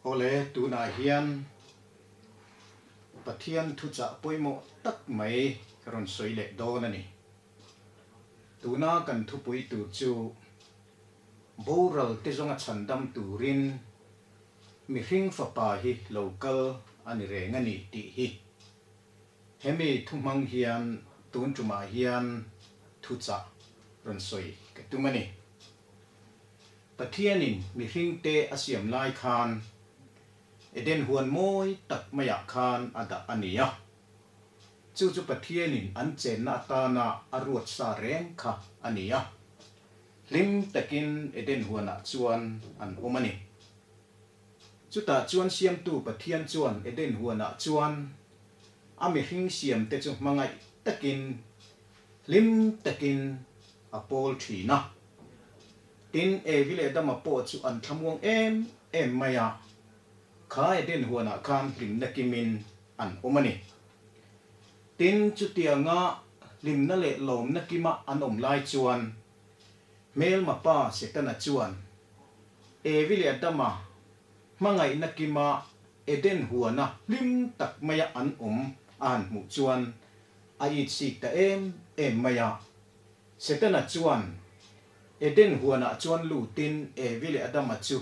Ole tu na hian pathian thu cha poimo tak mai karon soile do na ni tu na kan thu pui tu chu boral te zonga chandam turin mi hring fa pa hi local ani re ngani ti hi hemi thumang hian tun tuma hian thu cha ron soi ke tumani pathianin mi hring te asiam lai khan eden huan moi tak maya khan ada ania chu pathianin an chen na ta na aruat sa reng kha ania lim takin eden huana chuan an omani chu ta chuan siam tu pathian chuan eden huana chuan ami hring siam te chu mangai takin lim takin apol thina tin vile dama po chu an thamuang em maya kha eden huana khan lim nakimin an omani tin chu tianga lim na le lom nakima an om lai chuan mel mapa setana chuan vile dama mangai nakima eden huana lim tak maya an an mu chuan ai chi ta em maya setana chuan eden huana chuan lu tin vile adama chu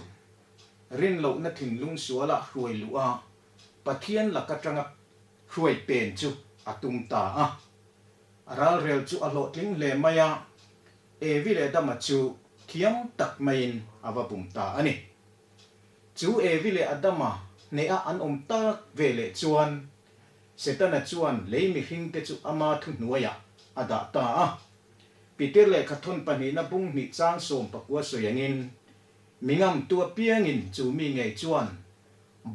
rin lo na thing lung suala hruai lua pathian la ka tanga hruai pen chu atum ta a ral rel chu a lo tling le maya vile adama chu thiam tak main avapum ta ani chu vile adama ne a an om ta vele chuan setana chuan leimi hing te chu ama thu nuaya ada ta a Peter le khathon pani na bung ni chang som pakwa soyangin mingam tua piangin chu mi nge chuan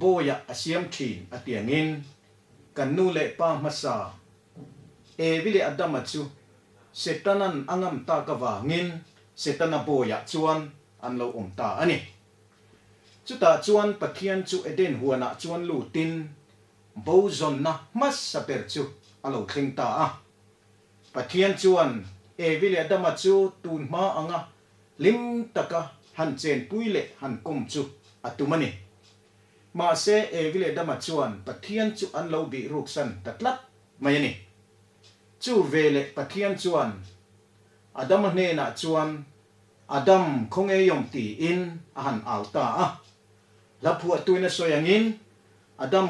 boya asiam thin atiangin kanu le pa masa vile adama chu setanan angam ta ka wangin setana boya chuan an lo om ta ani chuta chuan pathian chu eden huana chuan lu tin bo Zawnna Hmasaper chu alo thleng ta a pathian chuan vile adama chu tun ma anga lim taka han chen puile han kom chu atumani ma se vile adama chuan pathian chu an lo bi ruksan tatlat mayani chu vele pathian chuan adam ne na chuan adam khonge yom ti in han alta a la phu tuina soyangin adam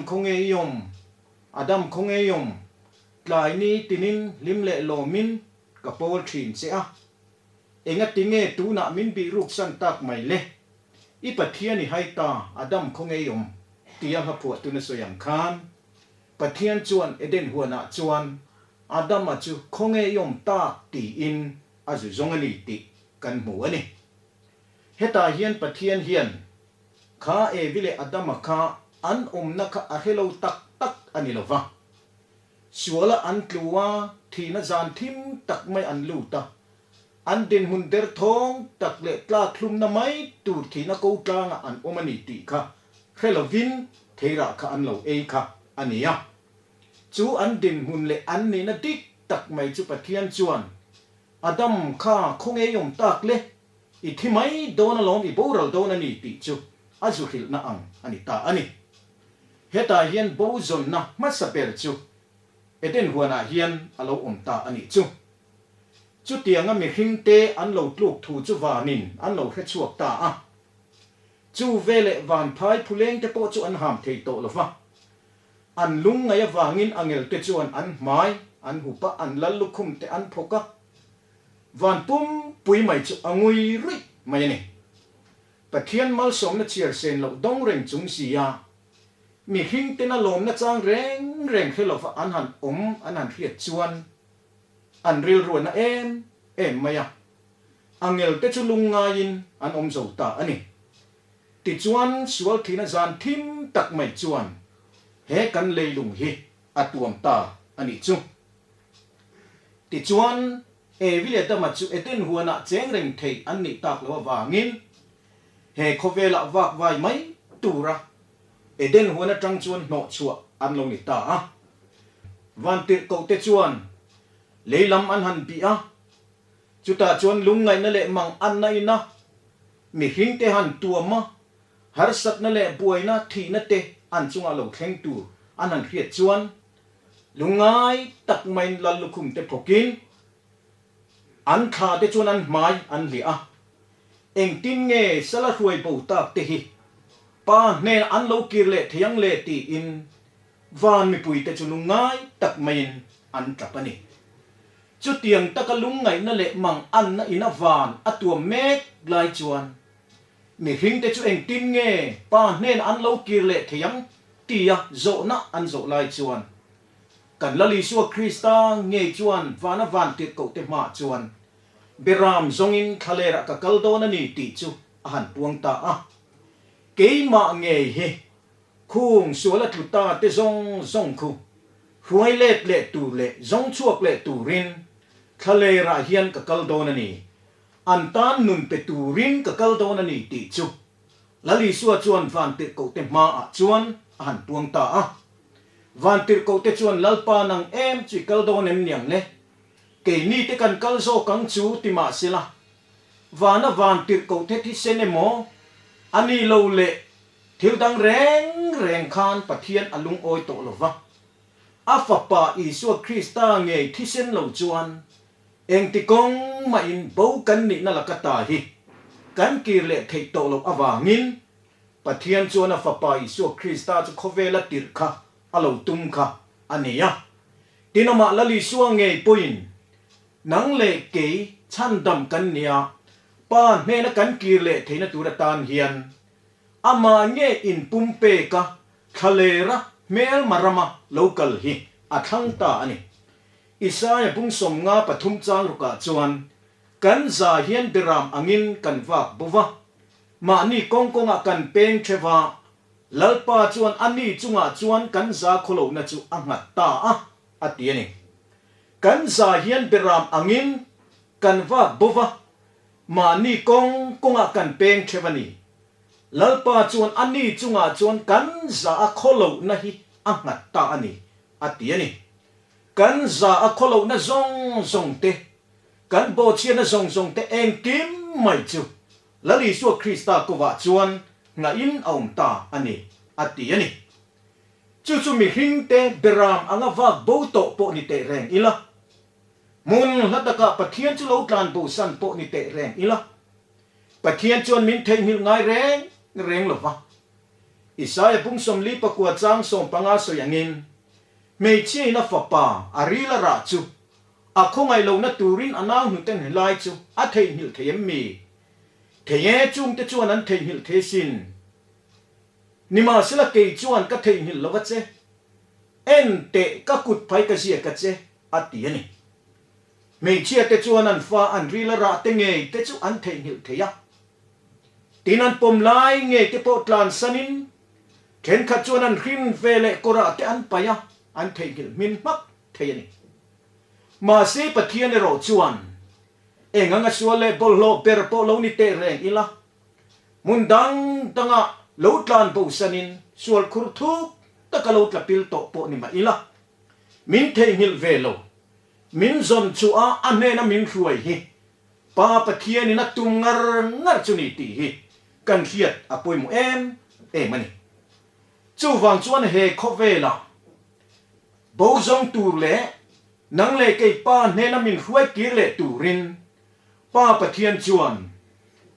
khonge yom tlai ni tinin lim le lomin kapol thin se a enga tinge tu na min bi ruk san tak mai le I pathian ni haita adam khonge yom tia ha phu tu na soyang khan pathian chuan eden huana chuan adam ma chu khonge yom ta ti in azu zongani ti kan mu ani heta hian pathian hian kha vile adam kha an na kha a hello tak ani lova suala an tluwa thina zan thim tak mai an luta an din hunder thong tak le tla thlum na mai tur thina ko tlanga an omani ti kha helovin theira kha an lo kha ania chu an din hun le an ni na dik tak mai chu pathian chuan adam kha khonge yom tak le I thimai dona lom I boral dona ni ti chu azu khil na ang ani ta ani heta hian bo Zawnna Hmasaper chu eden huana hian alo ta ani chu tianga mi hring te an lo tluk thu chu wanin an lo he chuak ta a chu vele van phai phuleng te po chu an ham thei to lova an lung ngai wangin angel te chuan an mai an hupa an lal lukhum te an phoka van pum pui mai chu angui ri mai ni pathian mal som na chiar sen lo dong reng chung sia mi hring te na lom na chang reng helova an han an han riat chuan an ril ruan na em maya angel te chu lunga in an zo ta ani ti chuan sual thina zan thim tak mai chuan he kan leilung hi atuam ta ani chu ti chuan vile dama chu eten huana cheng reng thei an ni tak lo wangin he khovela wak vai mai tura eden huana tang chuan no chua an lo ni ta a van tir ko te chuan leilam an han pi a chuta chuan lungai na le mang an na ina mi hring te han tuama har sat na le buai na thi na te an chunga lo thleng tu an han khiat chuan lungai tak main lal lukhum te phokin an kha te chuan an mai an li a eng tin nge sala ruai bo tak te hi pa ne an lo kir le thiang le ti in van mi pui te chu lungai tak main an trapani chu tiang takalung ngai na le mang an na ina van atua mek lai chuan mi hing te chu eng tin nge pa nen an lo kir le thiang tia Zawnna an zo lai chuan kan lali suwa Krista nge chuan vana van tit ko te ma chuan beram zongin khalera ka kaldo na ni ti chu ahan puang ta a keima nge he khung suala thuta te zong khu huai let le tu le zong chuak le tu rin khalera hian ka kaldo na ni an tan nun pe tu rin ka kaldo na ni ti chu lali suwa chuan van tit ko te ma a chuan ahan puang ta a van tir ko te chuan lalpa nang em chi kaldo nem niang le ke ni te kan kalzo kang chu ti ma sila vana van tir ko te thi senemo ani lo le thil dang reng khan pathian alung oi to lova afa pa isu Krista nge thi sen lo chuan eng ti kong ma in bo kan ni na lakata hi kan kir le thei to lo awangin pathian chuan afa pa isu Krista chu khovela tir kha alo tum kha ania tinama lali suang nge puin nang le ke chan dam kan nia pa me na kan kir le theina tura tan hian ama nge in pumpe ka khalera mel marama local hi athang ta ani Isaya bung som nga pathum chang ruka chuan kan za hian biram angin kan wak bova ma ni kongkonga kan peng thewa lalpa chuan ani chunga chuan kan za kholo na chu angat ta a atiani kan za hian biram angin kan wak bova ma ni kongkonga kan peng thewani lalpa chuan ani chunga chuan kan za kholo na hi angat ta ani atiani kan za kholo na zong te kan bo chia na zong te eng kim mai chu lali su Krista ko wa chuan nga in aum ta ani atiani chu mi hing te beram anga wa bo to po ni te reng ila mun lataka pathian chu lo tlan bo san po ni te reng ila pathian chuan min thei mil ngai reng lo wa Isaya bung som li pa kwa chang som panga so yangin mei chi na fa pa arila ra chu a khongai lo na turin anang hu ten lai chu a thei hil thei mi thei chung te chuan an thei hil the sin nima sila ke chuan ka thei hil lo wa che en te ka kut phai ka sia ka che atiani mei chi te chuan an fa an rila ra te nge te chu an thei hil theya tinan pom lai nge te po tlan sanin ken kha chuan an hrin vele kora te an paya an thei hil min mak theiani ma se pathian ro chuan enganga suale bollo per po lo ni te reng ila mundang tanga lo tlan bo sanin sual khur thu takalo tlapil to po ni ma ila min thei hil velo min zon chu a ane na min ruai hi pa pathian ni na tum ngar chu ni ti hi kan hiat apoi mu em mani chu wang chuan he khovela bo zong tur le nang le ke pa ne na min ruai kir le turin pa pathian chuan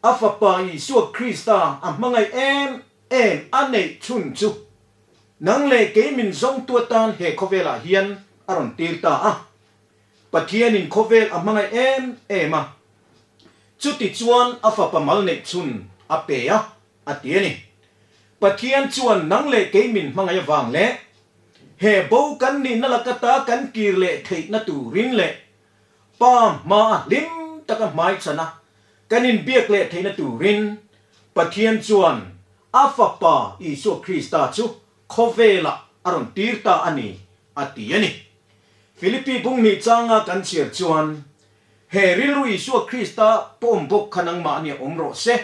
afa pa Isu Krista amangai em ane chun chu nang le ke min zong tua tan he khovela hian aron tir ta a pathian in khovel amangai em a chu ti chuan afa pa mal ne chun ape a atiani pathian chuan nang le ke min mangai wang le he bo kan ni na lakata kan kir le thei na turin le pa ma lim taka mai chana kanin biak le theina turin pathian chuan afa pa Isu Krista chu khovela aron tirta ani atiani Philippi bung mi changa kan chiar chuan he rilu Isu Krista pom bok khanang ma ni omro se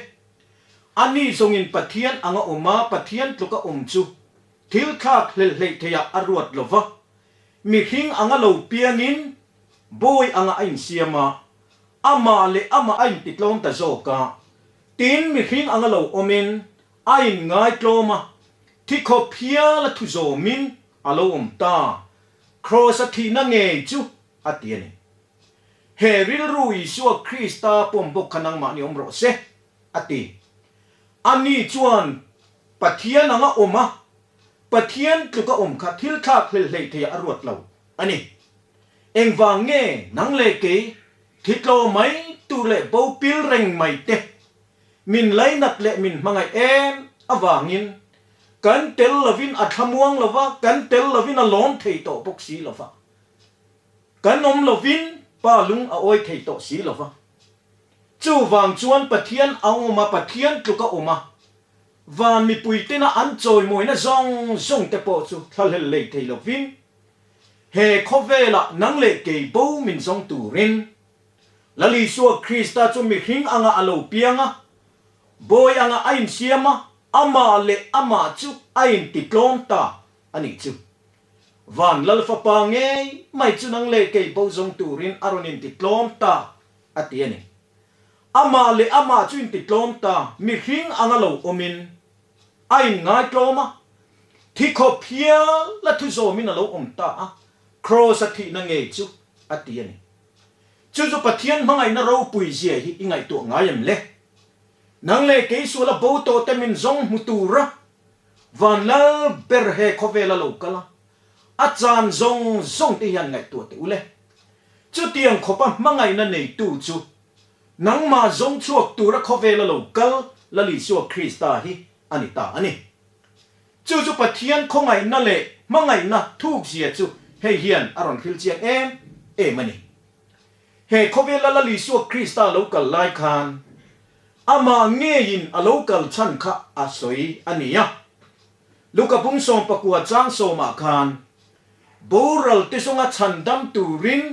ani zongin pathian anga oma pathian tluka chu thil khak hlel hlei theya aruat lova mi hing anga lo piangin boy anga ain siama ama le ama ain titlong ta zoka tin mi hing anga lo omin ai ngai tloma thi kho phia la thu zo min alo ta cross thi na nge chu atiani he ril rui suwa Krista pom bok kanang ma ni omro se ati ani chuan pathian anga oma pathian tluka om kha thil thak hlel hlei thei arwat lo ani engwang nge nang le ke thitlo mai tu le bo pil reng mai te min lai nat le min mangai em awangin kan tel lovin athamuang lova kan tel lovin a lom thei to bok si lova kan om lovin pa lung a oi thei to si lova chu wang chuan pathian auma pathian tluka oma van mi puite na an choi moi na zong te po chu thal le thei lovin he khovela nang le ke bo min zong tu rin lali suwa Krista chu mi hing anga alo pianga boy anga ain siama ama le ama chu ain ti tlom ta ani chu van lal fa pa nge mai chu nang le ke bo zong tu rin aronin ti tlom ta atiani ama le ama chu in ti tlom ta mi hing anga lo omin ain ngai tloma thi kho phia la thu zo min alo om ta cross athi na nge chu atiani chu chu pathian mangai na ro pui zia hi ingai to ngayam le nang le ke su la bo to te min zong mutura van la ber he khovela lo kala achan zong te yan ngai to te ule chu tiang khopa mangai na nei tu chu nang ma zong chuak tura khovela lo kal la li su Krista hi anita ani chu chu pathian khongai na le mangai na thuk zia chu he hian aron khil chiang em mani he khovela la li su Krista lo kal lai khan ama nge in a local chan kha asoi ania luka pung som pakua chang so ma khan boral te songa chandam turin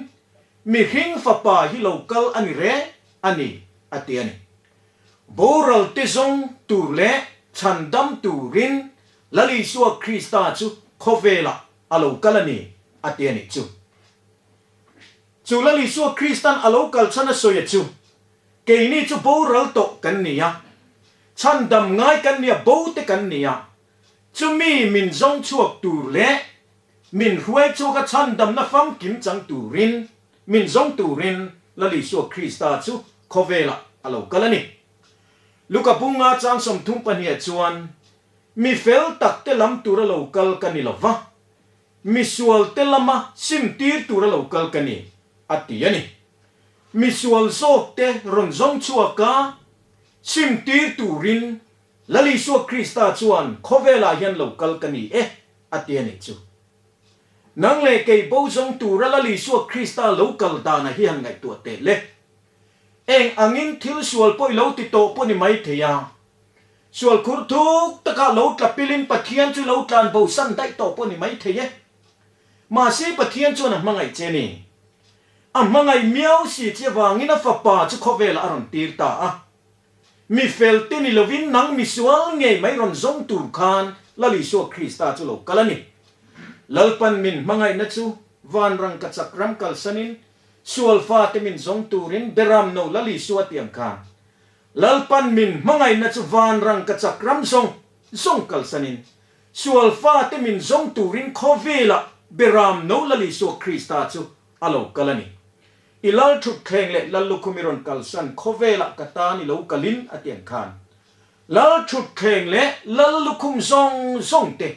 mi hing fa pa hi local ani re ani atiani boral te song turle chandam turin lali suwa Krista chu khovela a local ani atiani chu lali suwa Kristan a local chana soya chu ke ni chu boral to kan nia chandam ngai kan nia bo te kan nia chu mi min zong chuak tur le min huai chu ka chandam na fam kim chang turin min zong turin lali su Krista chu khovela alo kalani luka bunga chang som thum pania chuan mi fel tak te lam tura local kanilova mi sual te lama sim tir tura local kani atiani misual sok te ronzong chuaka sim tir turin lali su Krista chuan khovela hian local kani atiani chu nang le ke bo zong tura lali su Krista local dana hi han ngai tu te le eng angin thil sual poi lo ti to poni mai theya sual khur thuk taka lo tlapilin pathian chu lo tlan bo san dai to poni mai theye ma si pathian chu na mangai cheni amangai miao si che wangina fa pa chu khovela aron tir ta mi felte ni lovin nang mi sual nge mai ron zong tur khan lali su Krista chu lo kalani lalpan min mangai na chu van rang ka chakram kal sanin sual fa te min zong turin beram no lali su atiang khan lalpan min mangai na chu van rang ka chakram zong kal sanin sual fa te min zong turin khovela beram no lali su Krista chu alo kalani ilal thut khleng le lalu kumiron kalsan khovela katani lo kalin atiang khan lal thut khleng le lalu kum zong te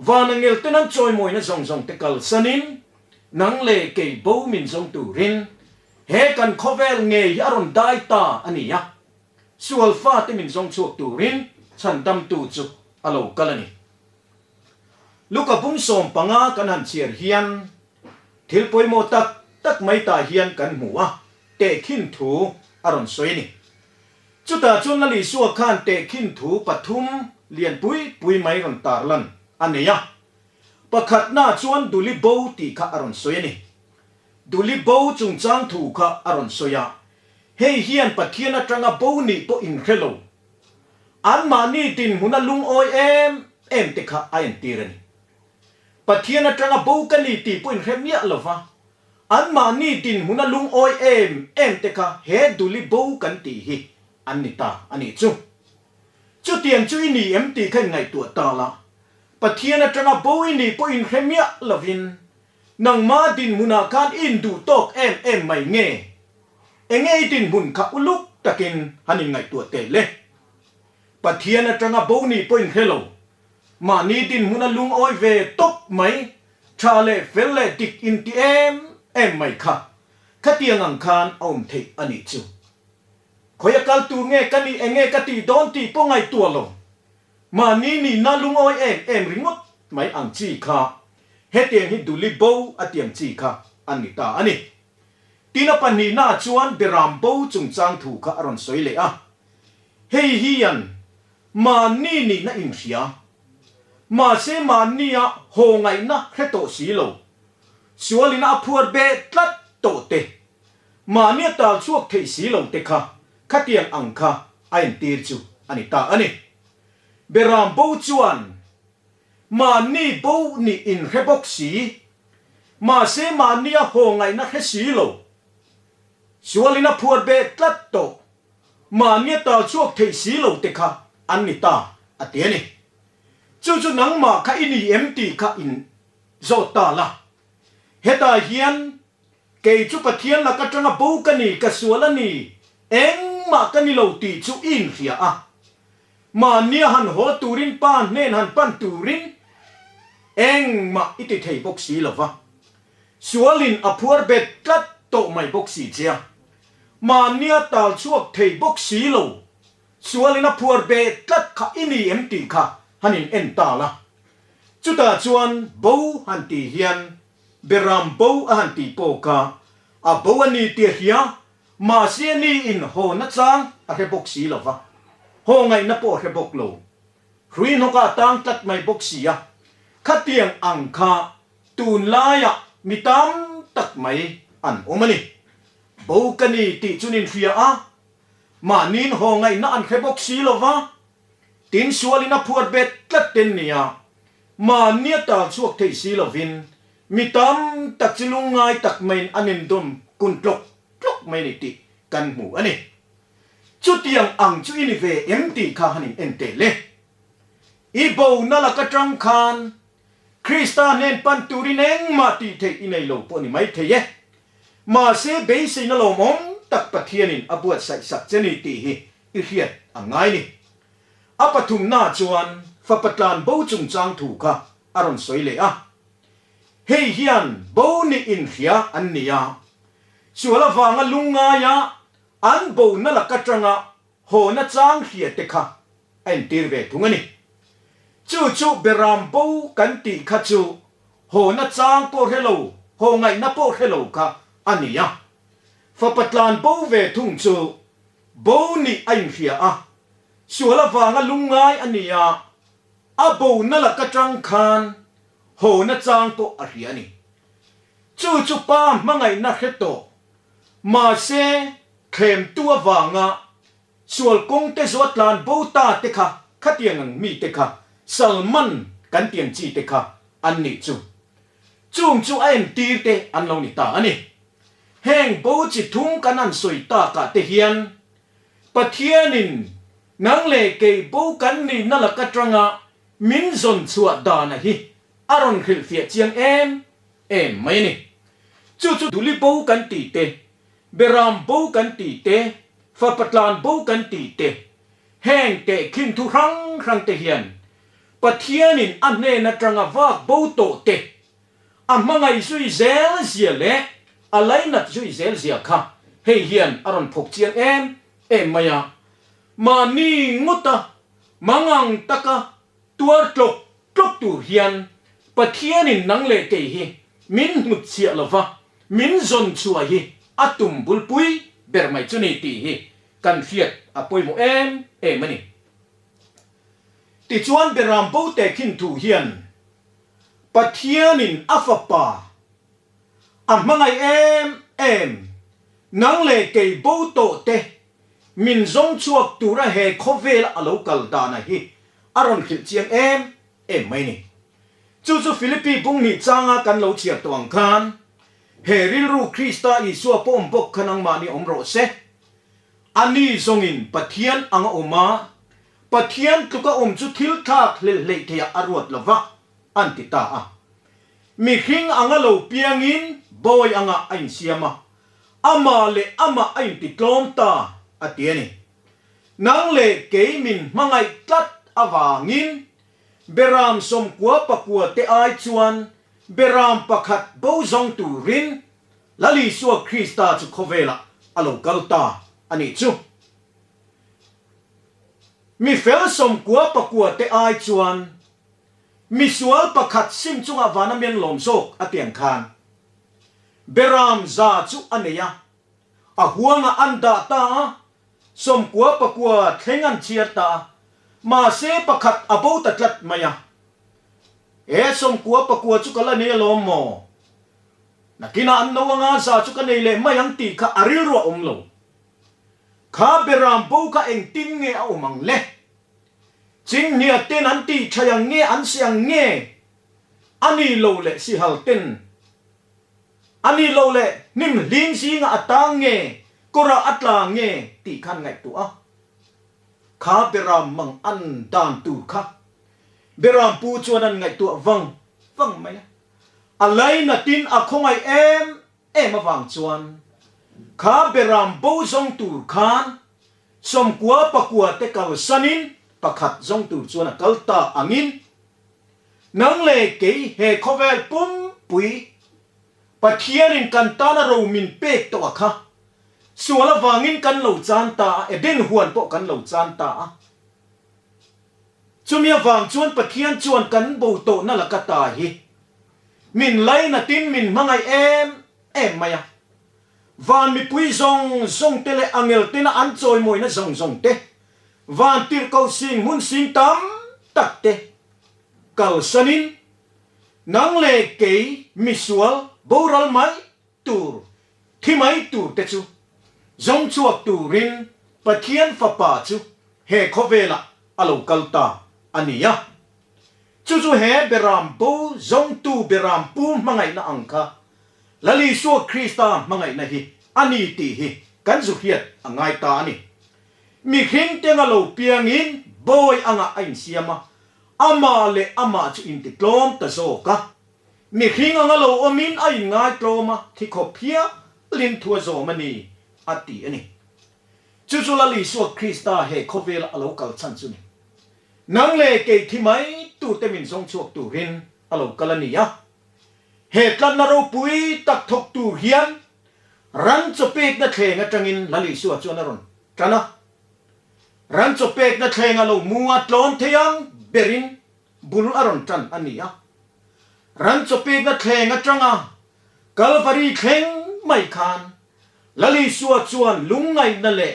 vanangel te nan choi moi na zong te kalsanin nang le ke bo min zong turin he kan khovel nge yaron dai ta ania sual fa te min zong chuak turin chandam tu chu alo kalani luka bung som panga kanan chiar hian thil poimo tak mai ta hian kan hmuwa te khin thu aron soini chuta chun lali su khan te khin thu pathum lian pui mai ron tarlan aneya pakhat na chuan duli bo ti kha aron soini duli bo chung chang thu kha aron soya hei hian pathian atanga bo ni po in khelo an mani tin huna lung oi em te kha ain tirani pathian atanga bo kani ti po in khemia lova an mani tin huna lung oi em te kha he duli bo kan ti hi anita ani chu chú tiền chú ini em tì khay ngày tuổi ta la bà thiên là trăng bố ini po in khay mía là vin nang ma din muna kan in du tok em mày nghe nghe din mun ka uluk takin hanin ngày tuổi tệ lệ bà thiên là trăng bố ni po in khay lo mà ni din muna lung oi về tốc mấy cha lệ phê lệ tik in ti em mày khá tiền ngang khan ông thầy ani chú khối akal tu nghe cái ti don ti po ngày tuổi lo mà ni na lung oi em ringot mấy ang chi kha hết tiền hít đủ li bâu à tiền chi kha ani ta ani tina pan ni na chuan beram bâu chung chang thu kha aron soi le a hei hian mà ni na in ria mà se mà ni a ho ngai na khe to si lo sualina phuat be tlat to te mà ni tal chuak thei si lo te kha tiền ang kha ain tir chu ani ta ani beram bâu chuan mà ni bố ni in khe bốc xí mà se mà ni a hồ ngày na khe xí lo sualina phuat be tlat to mà ni tal chuak thei xí lo te kha an ni ta atiani chu nang ma kha ini empty kha in zo ta la heta hian ke chu pathian la ka tanga bo ka ni ka suala ni eng ma ka ni lo ti chu in fia a mà nia han ho turin pan nên han pan turin eng ma iti thei bok si lova sualin aphuar bet tlat to mai bok si chia mà nia tal chuak thei bok si lo sualin aphuar bet tlat kha ini empty kha hanin en ta la chu ta chuan bo han ti hian beram bo a han ti po ka a bo ani ti hia mà se ni in ho na chang a he bok si lova ho ngai na po he bok lo hrui no ka tang tlat mai bok si a khá tiền ang kha tun la ya mi tam tak mai an omani bo kani ti chunin fia a mà nin ho ngai na an khe bok si lova tin sualina phuat bet tlat ten nia mà nia ta chuak thei si lovin mi tam tak chilung ngai tak main anin dum kun tlok mai ni ti kan mu ani chu tiang ang chu ini ve empty kha hanin ente le i bo na la ka trang khan Krista nên pan turin eng ma ti the inei lo po ni mai the ye mà se be se na lo mom tak pathianin abuat sai sak cheni ti hi i hiat angai ni apathum na chuan fa patlan bo chung chang thu kha aron soi le a hei hian bo ni in hia an nia suala wanga lunga ya an bo na la ka tanga ho na chang hia te kha en tir ve thungani chu beram bo kan ti kha chu ho na chang po hello ho ngai na po hello kha ania fa patlan bo ve thung chu bo ni ain hia a suala wanga lungai ania a bo na la ka tang khan ho na chang po a hia ni chu pa mangai na heto mà se khem tua wanga sual kong te zot lan bo ta te kha khatiang ang mi te kha Salman kan tiang chi te kha an ni chu chung chu em tir te an lo ni ta ani heng bo chi thung kan an soi ta ka te hian pathianin nang le ke bo kan ni na la ka tranga min zon chua da na hi aron khil fia chiang em mai ni chu duli bo kan ti te beram bo kan ti te fa patlan bo kan ti te heng te khin thu rang te hian pathianin anne na tranga vak bo to te amangai sui zel zia le alai nat sui zel zia kha hei hian aron phok chiang em maya ma ni ngota mangang taka tuar tlok tu hian pathianin nang le te hi min mut sia lova min zon chua hi atum bulpui bermai chuni ti hi kan fiat apoi mo em mani ti chuan beram bo te khin thu hian pathianin afapa amangai em nang le ke bo to te min zong chuak tura he khovel alokal dana hi aron khil chiang em mai ni chu Philippi bung ni changa kan lo chia tuang khan heril ru Krista isua pom bok khanang ma ni omro se ani zongin pathian anga oma ปะเทียนตุกะจุทิลทากเละเทียอรวดละวะอันติตาอ่ะมีคิงอังโลเปียงินบอยอังไอเสียมาอามาเลอามาไอติกลอมตาอเตียนี่นางเลเกมินมังไอตัดอวางินเบรามสมกัวปะกัวเตไอจวนเบรามปะขัดบูซงตูรินลลิสัวคริสตาจุโคเวละอโลกัลตาอันนี้จูมีเฟลสมกัวปะกัวเตไอจวนมีสวลปะขัดซิมจุงอวานาเมียนลมโซกอเตียงคานเบรามซาจุอันเนียอะหัวงอันดาตาสมกัวปะกัวเทงันเชียตามาเซปะขัดอบูตะจัดมายาสมกัวปะกัวจุกละเนียลมโมนักกินาอันนวงาซาจุกันเนเลมายังตีข้าอริลรัวโลข้าเบรามบูข้าเองติมเงอมังเล่จิงเนียเตนันตีชยังเงอันเสียงเงอันนี้โลเลสิฮัลเตนอันนี้โลเลนิมลิงสิงอัตตังเงกระอัตลาเงตีขันไงตัวข้าเบรามมังอันดานตูข้าเบรามปูจวนันไงตัววังไหมอะไรนะตินอะคงไอมาวังจวนข้าเบรามบูซงตูขานสมกัวปะกัวเตกาวสันินปะขัดซงตูจวนกัลตาอังินนังเลเกยเฮคเวลปุ่มปุยปะเทียรินกันตานารูมินเปกตัวข้าส่วนละวางินกันเหล่าจานตาเดินหวนปกันเหล่าจานตาจุมีวางจวนปะเทียนจวนกันบูโตนั่นละกตาฮีมินไลนะตินมินมังไอมายาวานมีปุยซงเตเลอังเอลเตนะอันจอยมวยนะซงเตวานติรเกาสิงมุนสิงตัมตักเตเกาสนินนังเลเกยมิสวลบูรัลไมตูร์ที่ไมตูร์เตจูซงชวกตูรินปะเทียนฟะปาจูเฮโคเวละอโลกัลตาอันนี้ยะจู่ๆเฮเบรามปูซงตูเบรามปูมังไงนะอังคาลลิสัวคริสตามังไงนะฮิอันนี้ตีฮิกันสุเฮียดอังไงตานี่มีขิงเตงอโลเปียงินบอยอังไอเสียมาอามาเลอามาจุอินติกลอมตะโซกะมีขิงอังโลอมินไอง่ายกลอมาที่ขบเพียลินทัวโซมันนี่อัตตีอันนี้จู่ๆลลิสัวคริสตาเฮโคเวลอโลกัลชันซุนี่นังเลเกยที่ไหมตูเตมินซงชวกตูรินอโลกัลนียะเหตุลันนารปุยตักทกตูเฮียนรันจะเปกนัดเทงจังอินลลิสัวจวนารอนจันนะรันจะเปกนัดเทงอโลมัวตลอนเทียงเบรินบุลอารอนจันอันนี้ยะรันจะเปกนัดเทงจังอ่ะกัลฟารีเทงไม่คานลลิสัวจวนลุงไงนั่นแหละ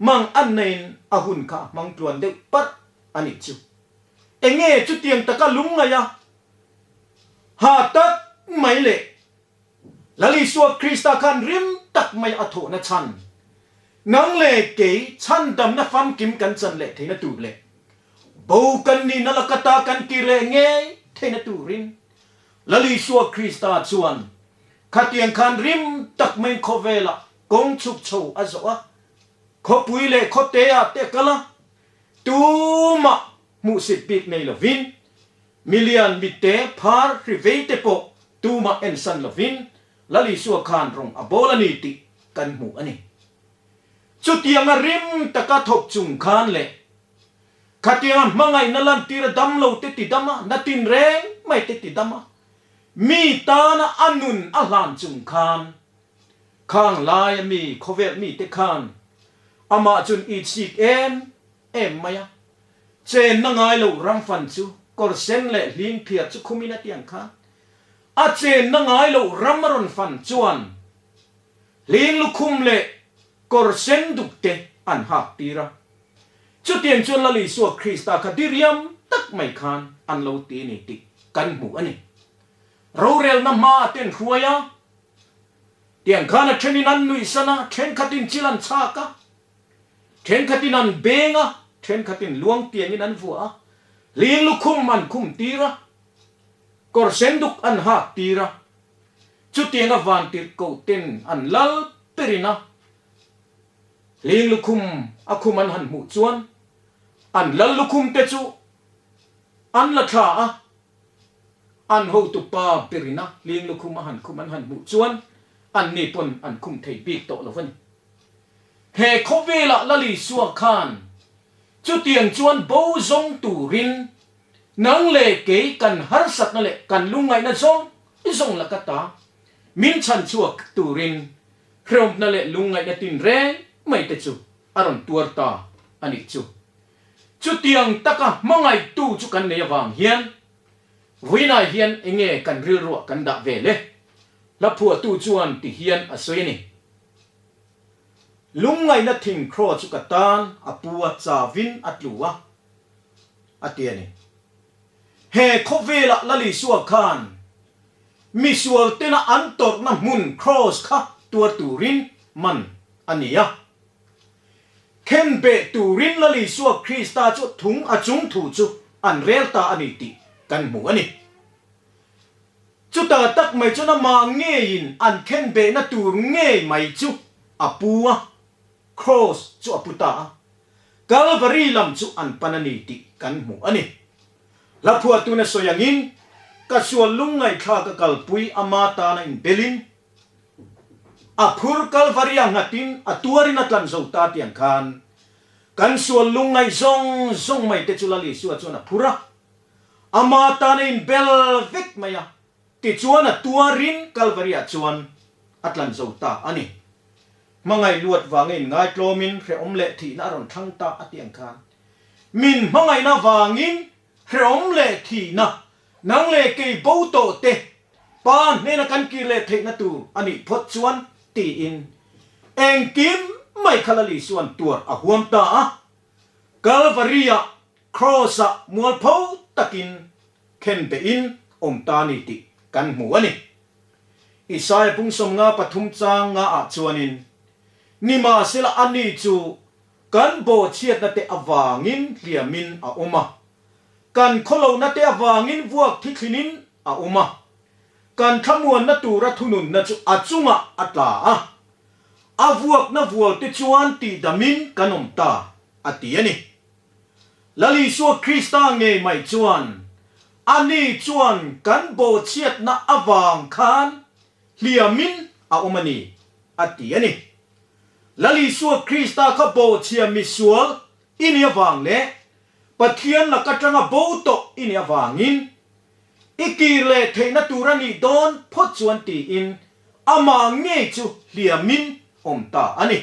มังอันเนนอาหุนข้ามังจวนเด็กปัดอันนี้จูเอ็งจุดเตียงตะกะลุงไงยะหาตักไม่เละลลิสัวคริสตาคันริมตักไม่อโถนะชันนังเล่เกยชันดำนะฟัมกิมกันจันเละเทนตูเละบูกันนี่นลกตากันกิเลเงเทนตูรินลลิสัวคริสตาจวนขัดเตียงคันริมตักไม่โคเวละกงชุกโชอาโซะขปุยเละขเตะเตะกะละตูมะมุสิปิกในละวินมิเลียนมิเตพาร์ริเวเตโปตูมาเอ็นซันละวินลลิสัวคานรงอโบลานิติกันหมู่อันนี้จุดยังริมตะกะทบจุงคานเละขัดยังมังไงนัลันตีระดำโลเตติดามะนัตินแรงไม่เตติดามะมีตานะอันนุนอัลลันจุงคานข้างลายมีโคเวลมีเตคานอามาจุนอีชิกเอ็มมายะเจนนังไงเรารังฟันจูกอร์เซนเล่ลิงเพียจุคุมินาเตียงข้าอาเจนนังไงเรารัมมารอนฟันจวนลิงลุคุมเล่กอร์เซนดุกเตอันหักตีระจุดเตียงจวนลลิสัวคริสตาคดิริยมตักไม่คานอันเราตีนิติกันหมู่อันนี้เราเรลน้ำมาเต้นหัวยะเตียงข้านะเชนินันนุยสนะเชนขัดินจิลันชากะเชนขัดินันเบงะเชนขัดินลวงเตียงนันฟัวเลี้ยงลูกคุมมันคุมตีระกอร์เซนดุกอันหักตีระจุดเตียงวันติดกูเต็นอันลลเปรินะเลี้ยงลูกคุมอาคุมันหันหมู่จวน อันลัลลุคุมเตจูอันละท่าอันโหตุปาเปรินะลิงลุคุมหันคุมอันหันบุจวนอันนี้ปนอันคุมเทบีกโตละวันเฮโคเวละละลิสัวคานจุดเตียงจวนโบซงตูรินนังเลเกกันฮาร์สัตนั่นแหละกันลุงไงนั่นซงอิซงละกตามินชันชัวตูรินพร้อมนั่นแหละลุงไงนั่นตินเร่ไม่เตจูอารมณ์ตัวตาอันนี้จูจุดเตียงตะกะมังไงตู้จุกันเนียวางเฮียนวินาเฮียนเองกันริรัวกันดะเวเลและผัวตู้จวนติเฮียนอสวยนี่ลุงไงนั่นทิ้งครอจุกตานอปัวจาวินอัดลัวอัดเตียนี่เฮโคเวละละลิสัวคานมิสวลเตนะอันตอกน้ำมุนครอสค่ะตัวตูรินมันอันนี้อะเข็มเบตูรินละลิสัวคริสตาจุถุงอจุงถูจุอันเรลตาอันนี้ติกันหมูอันนี้จุดตักไม่จุนะมาเงยินอันเข็มเบนะตูเงยไม่จุอปัวครอสจุอปุตตากาลวารีลำจุอันปนันนี้ติกันหมูอันนี้และผัวตัวนั้นสวยอย่างนี้ก็ชวนลุงไงข้ากกัลปุยอามาตาในเบลินอาพูร์กัลวารีอังหัดินอาตัวรินัตลันโซตาเตียงคานกันชวนลุงไงซงไม่เตจุลาลิสวดชวนอาพูระอามาตาในเบลวิกไม่ยะติชวนอาตัวรินกัลวารีอาชวนอัตลันโซตาอันนี้มังไงลวดวางเงินง่ายโกลมินเรอมเละที่น่ารอนทั้งตาเตียงคานมินมังไงน่าวางเงินเรอมเละที่น่ะนังเละกีบูโตเตปานเนนักันกีเละเทนตูอันนี้พดชวนตีอินเองกิมไม่ขลลิส่วนตัวอาหวมตากาลวารียครอสะมัวพูตะกินเข็นเปอินอมตานิติกันหัวนี่อิสายพุงสมงาปทุมจางงาอาจวนินนิมาสิละอันนี้จูกันโบเชียดนาเตอวางินเลียมินอาอุมากันโคโลนาเตอวางินวัวทิคลินินอาอุมากันขมวนนาตูรัทุนุนนาจูอาจุงะอัตลาอาวัวนาวัวติจวนตีดามินกันอมตาอติยนี่ลลิสัวคริสตาเงยไม่จวนอันนี้จวนกันโบเชียดนาอวางคานเลียมินอาอุมานีอติยนี่ลลิสัวคริสตาขโบเชียมิสวลอินยวางเล่ปะเทียนละกัจงะโบโตอินยวางินอีกีเล่เทนตูรานีโดนพดจวนตีอินอามาเงยจูเลียมินอมตาอันนี้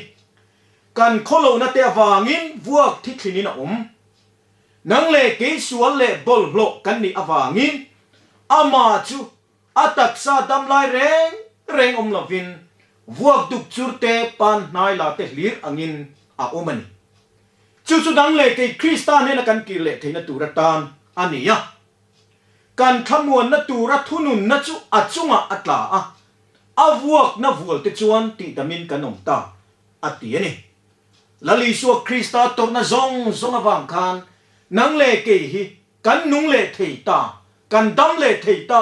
กันโคโลนาเตวางินวัวที่คลินินอมนังเล่กีสวลเล่บอลโลกันนี่อวางินอามาจูอัตักซาดำลายเร่งอมลาวินวัวดุกจูเตปันนายลาเตลีร์อังินอาอมันจู่ๆดังเลยกีคริสตานเนี่ยนะกันกิเลเทนตูรัตานอันนี้อะการขมวนนตูรัทุนุนนจูอัจจุงะอัตลาอาวัวนาวัวเตจวนติดามินกันอมตาอัตติยนี่ลลิสัวคริสตาตกนาซงอวังคานนังเลกีฮีกันนุงเลเทตากันดำเลเทตา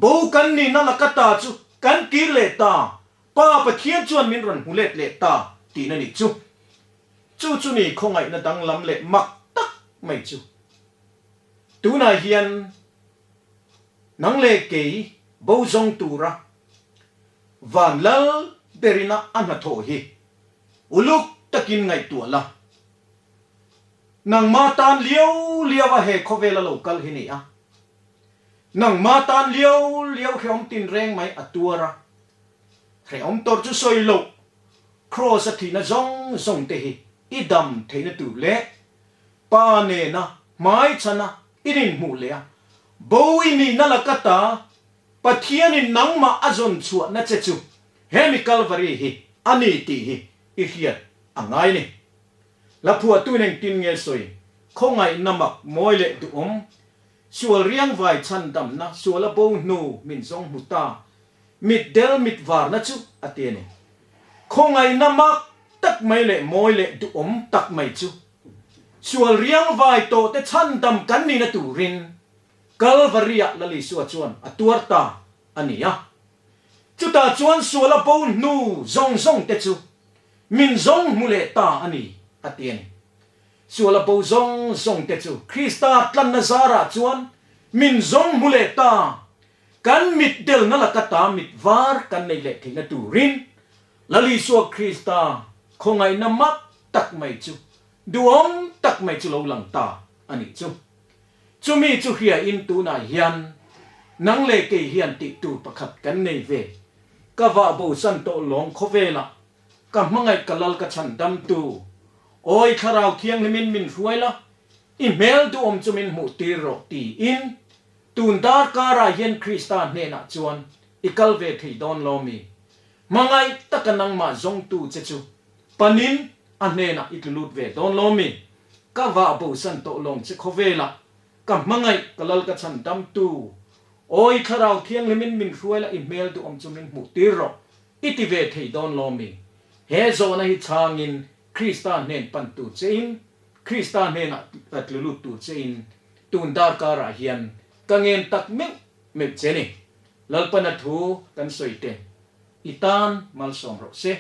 บูกันนี่นั่นละกตาจูกันกิเลตาป้าปะเทียนจวนมินรันหูเลเลตาตีนั่นนี่จู่นี่คงไงนะดังลำเละมักตักไม่จู่ตูนายเฮียนนังเลกีบูซงตูระวันลลเบรินาอันมาโถฮีอุลุกตะกินไงตัวละนังมาตานเลี้ยวว่าเฮโคเวลาโลกัลฮินี่อะนังมาตานเลี้ยวเขียมตินแรงไหมอตัวระเขียมตัวจุสอยโลครอสตินะซงเตฮีอีดำเทนตูเละปาเนนะไม้ชนะอิรินมูเละโบวินีนั่นละกตาปะเทียนินังมาอจนชัวนะเจจูเฮมิคัลวารีฮีอันนี้ตีฮีอีเฮียอังไงนี่และผัวตัวหนึ่งตินเงยสวยคงไงนำมักมวยเละตุชัวเรียงไว้ชันดำนะชัวละโบนูมินซงมุตามิดเดลมิดวาร์นะจูอเตียนี่คงไงนำมักตักไม่เละมวยเละตุตักไม่จูชัวเรียงไว้โตแต่ชันดำกันนี่นะตูรินกัลวารียละลิสัวชวนอตัวตาอันนี้อะจุตาชวนชัวละโบนูซงเตจูมินซงมุเลตาอันนี้อเตียน chula bo zong te chu Krista tlan na zara chuan min zong mule ta kan mit del na la kata mit var kan nei le thina tu rin lali so Krista khongai na mak tak mai chu duom tak mai chu lo lang ta ani chu chumi chu hia in tu na hian nang le ke hian ti tu pakhat kan nei ve ka va bo san to long khovela ka mangai kalal ka chan dam tu oi kharau thiang lemin min ruaila email tu chumin mu ti ro ti in tun dar kara hian Krista ne na chuan ikal ve thei don lo mi mangai takanang ma zong tu che chu panin ane na itlut ve don lo mi ka va bo san to long che khovela ka mangai kalal ka chan dam tu oi kharau thiang lemin min ruaila email tu chumin mu ti ro iti ve thei don lo mi he Zawnna hi changin Krista nen pan tu chein Krista nen atlulut tu chein tun dar kara hian kangen tak me cheni lalpana thu kan soite itan mal som ro se